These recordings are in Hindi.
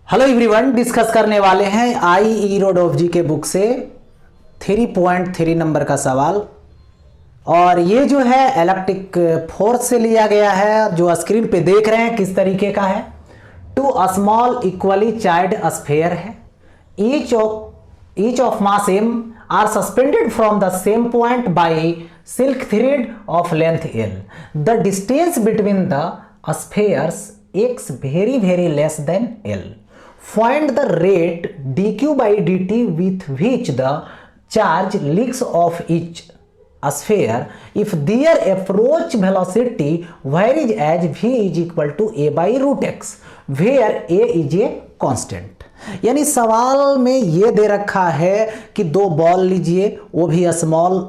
हेलो एवरीवन, डिस्कस करने वाले हैं आई रोडोव जी के बुक से 3.3 नंबर का सवाल। और ये जो है इलेक्ट्रिक फोर्स से लिया गया है, जो स्क्रीन पे देख रहे हैं किस तरीके का है। Two small equally charged sphere है, each of mass m are suspended from the same point by silk thread of length l। The distance between the spheres x very less than l। Find the rate dq by dt with which the charge leaks off each sphere if their approach velocity varies as v is equal to a by root x where a is a constant। यानी सवाल में ये दे रखा है कि दो बॉल लीजिए, वो भी स्मॉल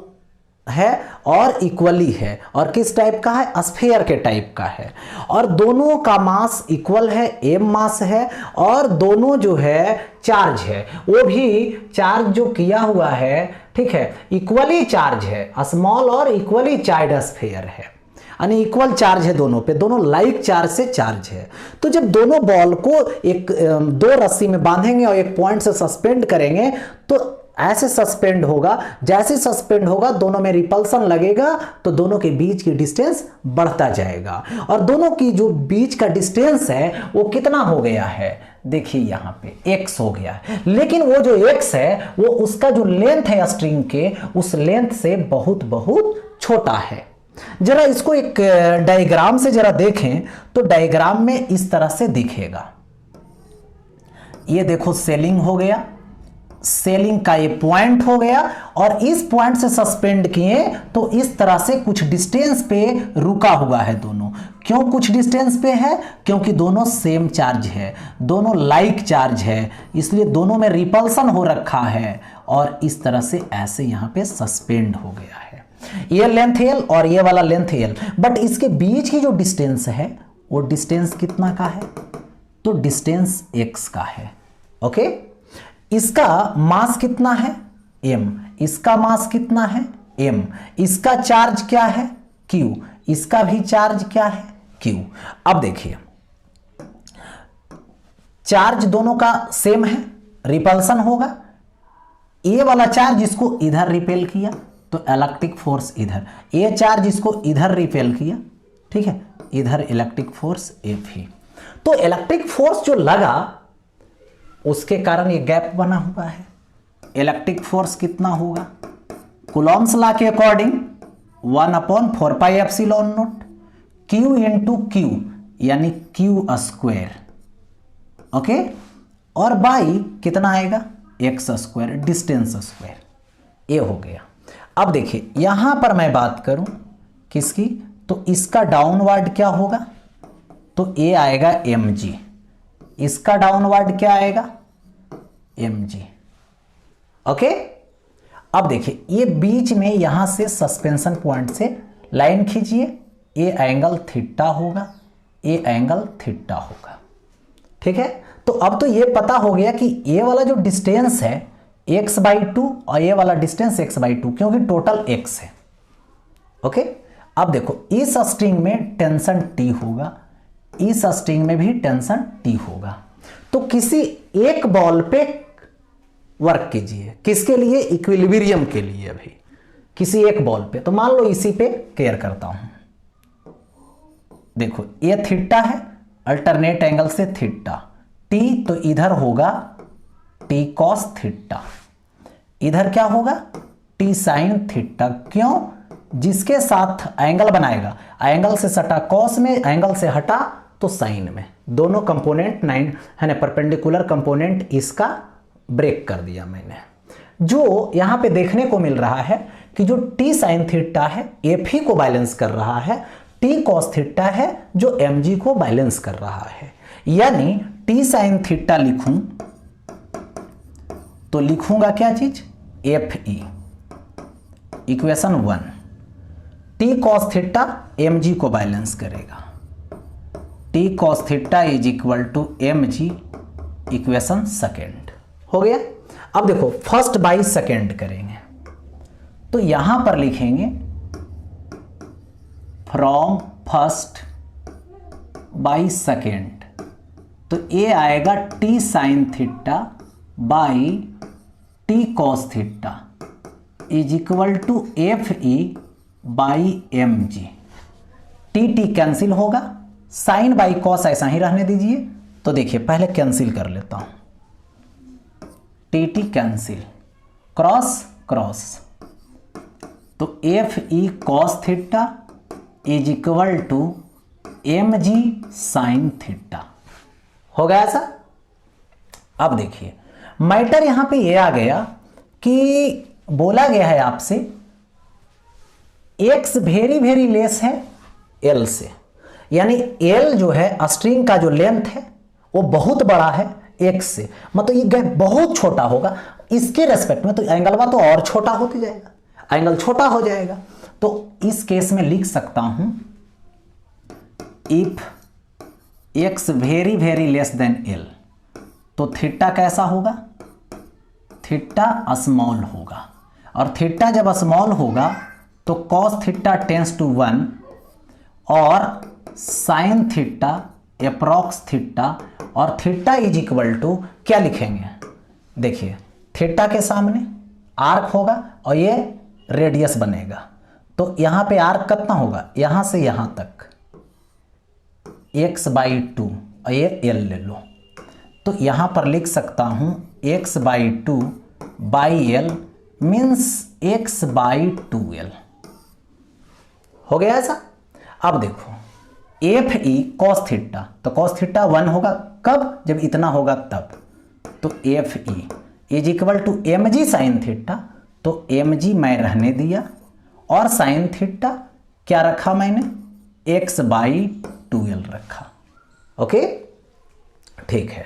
है और इक्वली है, और किस टाइप का है, स्फीयर के टाइप का है, और दोनों का मास इक्वल है, m मास है, और दोनों जो है चार्ज है, वो भी चार्ज जो किया हुआ है, ठीक है, इक्वली चार्ज है, स्मॉल और इक्वली चार्ज स्फीयर है, यानी इक्वल चार्ज है दोनों पे, दोनों लाइक चार्ज से चार्ज है। तो जब दोनों बॉल को एक दो रस्सी में बांधेंगे और एक पॉइंट से सस्पेंड करेंगे तो ऐसे सस्पेंड होगा, जैसे सस्पेंड होगा दोनों में रिपल्सन लगेगा तो दोनों के बीच की डिस्टेंस बढ़ता जाएगा, और दोनों की जो बीच का डिस्टेंस है वो कितना हो गया है, देखिए यहाँ पे x हो गया है। लेकिन वो जो x है वो उसका जो लेंथ है स्ट्रिंग के, उस लेंथ से बहुत बहुत छोटा है। जरा इसको एक डायग्राम से जरा देखें तो डायग्राम में इस तरह से दिखेगा। ये देखो सेलिंग हो गया, सेलिंग का ये पॉइंट हो गया, और इस पॉइंट से सस्पेंड किए तो इस तरह से कुछ डिस्टेंस पे रुका हुआ है दोनों। क्यों कुछ डिस्टेंस पे है? क्योंकि दोनों सेम चार्ज है, दोनों लाइक चार्ज है, इसलिए दोनों में रिपल्सन हो रखा है, और इस तरह से ऐसे यहां पे सस्पेंड हो गया है। ये लेंथ l और ये वाला लेंथ l, बट इसके बीच की जो डिस्टेंस है वो डिस्टेंस कितना का है, तो डिस्टेंस x का है। ओके, इसका मास कितना है, m, इसका मास कितना है, m, इसका चार्ज क्या है, q, इसका भी चार्ज क्या है, q। अब देखिए चार्ज दोनों का सेम है, रिपल्सन होगा। ये वाला चार्ज इसको इधर रिपेल किया तो इलेक्ट्रिक फोर्स इधर, ये चार्ज इसको इधर रिपेल किया, ठीक है, इधर इलेक्ट्रिक फोर्स F ही। तो इलेक्ट्रिक फोर्स जो लगा उसके कारण ये गैप बना हुआ है। इलेक्ट्रिक फोर्स कितना होगा, कूलॉम्स लॉ के according 1/4 pi epsilon not Q into Q यानी Q स्क्वायर, ओके, और बाई कितना आएगा, x स्क्वायर, डिस्टेंस स्क्वायर, ये हो गया। अब देखिए यहां पर मैं बात करूं किसकी, तो इसका डाउनवर्ड क्या होगा, तो ये आएगा mg, इसका डाउनवर्ड क्या आएगा, mg। ओके, अब देखिए ये बीच में यहां से सस्पेंशन पॉइंट से लाइन खींचिए, ये एंगल थीटा होगा, ये एंगल थीटा होगा, ठीक है। तो अब तो ये पता हो गया कि ये वाला जो डिस्टेंस है x/2 और ये वाला डिस्टेंस x/2, क्योंकि टोटल x है। ओके, अब देखो इस स्ट्रिंग में टेंशन T होगा, इस स्ट्रिंग में भी टेंशन T होगा। तो किसी एक बॉल पे वर्क कीजिए, किसके लिए, इक्विलिब्रियम के लिए, अभी किसी एक बॉल पे। तो मान लो इसी पे केयर करता हूं, देखो ये थीटा है, अल्टरनेट एंगल से थीटा, T तो इधर होगा T cos थीटा, इधर क्या होगा, T sin थीटा। क्यों, जिसके साथ एंगल बनाएगा, एंगल से सटा कॉस में, एंगल से हटा तो साइन में, दोनों कंपोनेंट 9 है ना, परपेंडिकुलर कंपोनेंट इसका ब्रेक कर दिया मैंने। जो यहां पे देखने को मिल रहा है कि जो T sin थीटा है F ही को बैलेंस कर रहा है, T cos थीटा है जो mg को बैलेंस कर रहा है। यानी T sin थीटा लिखूं तो लिखूंगा क्या चीज, Fe, equation 1, T cos theta mg को बैलेंस करेगा, T cos theta is equal to mg, equation second हो गया। अब देखो फर्स्ट बाई सेकेंड करेंगे तो यहां पर लिखेंगे फ्रॉम फर्स्ट बाई सेकेंड तो ये आएगा T sine theta by T cos theta is equal to F E by M G. T T cancel होगा, साइन बाई कॉस ऐसा ही रहने दीजिए। तो देखिए पहले कैंसिल कर लेता हूं, T T cancel, cross cross, तो F E cos theta is equal to M G sine theta. हो गया ऐसा। अब देखिए मैटर यहां पे ये आ गया कि बोला गया है आपसे एक्स वेरी वेरी लेस है एल से, यानी एल जो है स्ट्रिंग का जो लेंथ है वो बहुत बड़ा है एक्स से, मतलब ये गैप बहुत छोटा होगा। इसके रेस्पेक्ट में तो एंगलवा तो और छोटा होते जाएगा, एंगल छोटा हो जाएगा। तो इस केस में लिख सकता हूं if x very very less than L, तो थीटा कैसा होगा, थीटा स्मॉल होगा। और थीटा जब स्मॉल होगा तो कॉस थीटा टेंस टू 1 और साइन थीटा अप्रॉक्स थीटा, और थीटा इज इक्वल टू क्या लिखेंगे, देखिए थीटा के सामने आर्क होगा और ये रेडियस बनेगा। तो यहां पे आर्क कितना होगा, यहां से यहां तक x/2 और ये l ले लो। तो यहां पर लिख सकता हूं x/2 by L means x/2l। हो गया ऐसा। अब देखो एफ ई कॉस थीटा, तो कॉस थीटा 1 होगा, कब, जब इतना होगा तब। तो F E is equal to M G sine theta, तो एम जी मैं रहने दिया और साइन थीटा क्या रखा मैंने, x/2l रखा। ओके ठीक है।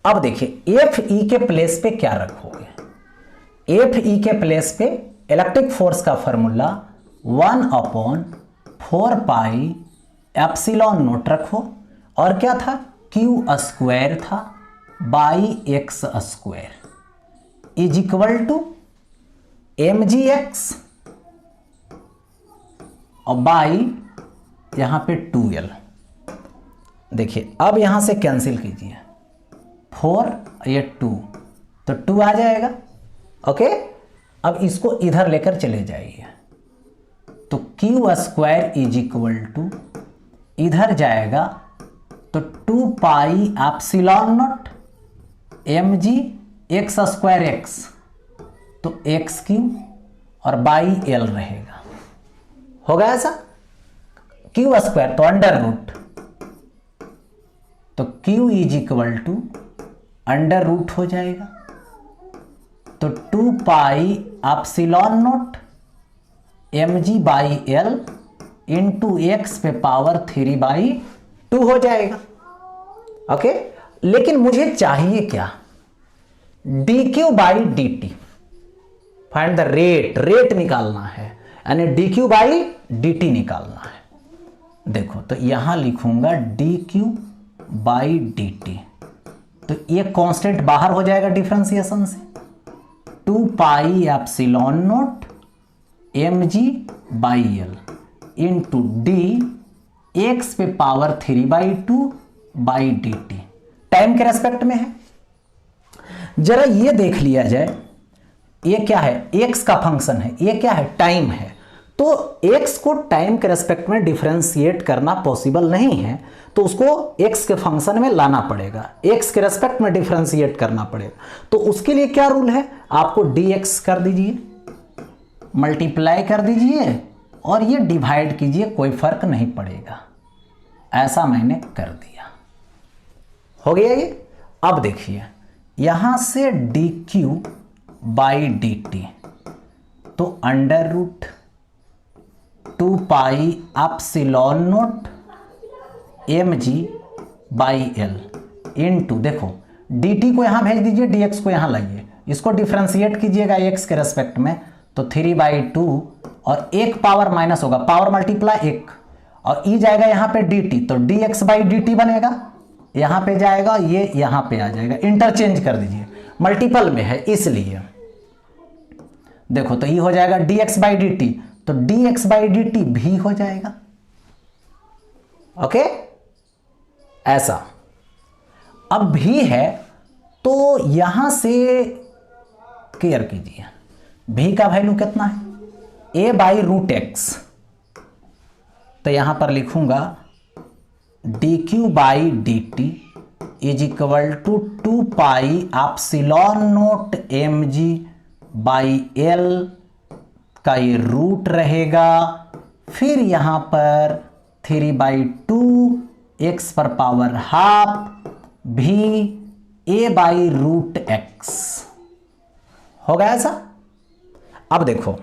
अब देखिए एफ ई के प्लेस पे क्या रखोगे, एफ ई के प्लेस पे इलेक्ट्रिक फोर्स का फॉर्मूला 1/4 पाई एप्सिलॉन नोट रखो, और क्या था, क्यू स्क्वायर था by X square is equal to M G X और बाई यहां पे 2l। देखिए अब यहां से कैंसिल कीजिए, 4 ये 2, तो 2 आ जाएगा। ओके अब इसको इधर लेकर चले जाइए, तो Q square is equal to इधर जाएगा तो 2 pi epsilon naught M G X square X, तो एक्स क्यू और बाई एल रहेगा। होगा ऐसा, क्यू स्क्वायर तो अंडर रूट, तो Q is equal to under root हो जाएगा, तो 2 pi epsilon naught M G by L into X पे पावर 3/2 हो जाएगा। ओके लेकिन मुझे चाहिए क्या, D Q by D T, find the rate, rate निकालना है, यानी D Q by D T निकालना है। देखो तो यहां लिखूंगा D Q by D T, तो ये कांस्टेंट बाहर हो जाएगा डिफरेंशिएशन से, 2 pi epsilon naught M G by L into D X पे power 3/2 by D T, time के रेस्पेक्ट में है। जरा ये देख लिया जाए, ये क्या है, एक्स का फंक्शन है, ये क्या है, टाइम है। तो एक्स को टाइम के रेस्पेक्ट में डिफरेंशिएट करना पॉसिबल नहीं है, तो उसको एक्स के फंक्शन में लाना पड़ेगा, एक्स के रेस्पेक्ट में डिफरेंशिएट करना पड़ेगा। तो उसके लिए क्या रूल है, आपको डी एक्स कर दीजिए, मल्टीप्लाई कर दीजिए और ये डिवाइड कीजिए, कोई फर्क नहीं पड़ेगा। ऐसा मैंने कर दिया, हो गया ये। अब देखिए यहां से D Q by D T, तो under root 2 pi epsilon naught M G by L into, देखो डी टी को यहां भेज दीजिए, डी एक्स को यहां लाइए, इसको डिफ्रेंशिएट कीजिएगा एक्स के रेस्पेक्ट में, तो 3/2 और एक पावर माइनस होगा, पावर मल्टीप्लाई 1 और ई जाएगा यहां पे डी टी, तो D X by D T बनेगा, यहां पे जाएगा, ये यहां पे आ जाएगा, इंटरचेंज कर दीजिए, मल्टीपल में है इसलिए। देखो तो ये हो जाएगा D X by D T, तो D X by D T भी हो जाएगा। ओके ऐसा। अब भी है तो यहां से केयर कीजिए, भी का वैल्यू कितना है, a बाई रूट एक्स, तो यहां पर लिखूंगा dq by D T is equal to 2 pi epsilon naught M G by L का ये रूट रहेगा, फिर यहां पर 3/2 एक्स पर पावर हाफ भी a बाई रूट एक्स हो गया ऐसा। अब देखो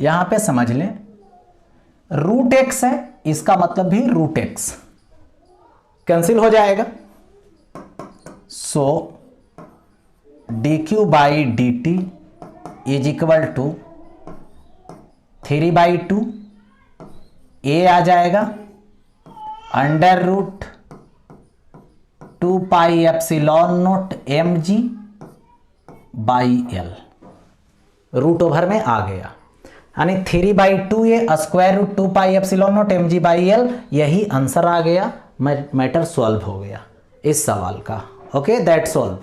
यहां पे समझ लें, रूट एक्स है, इसका मतलब भी रूट एक्स कैंसिल हो जाएगा, so D Q by D T is equal to 3/2 ए आ जाएगा under root 2 pi epsilon naught M G by L, root over में आ गया, यानी 3/2 ये square root 2 pi epsilon naught M G by L, यही आंसर आ गया, मैटर सॉल्व हो गया इस सवाल का। Okay, that solve.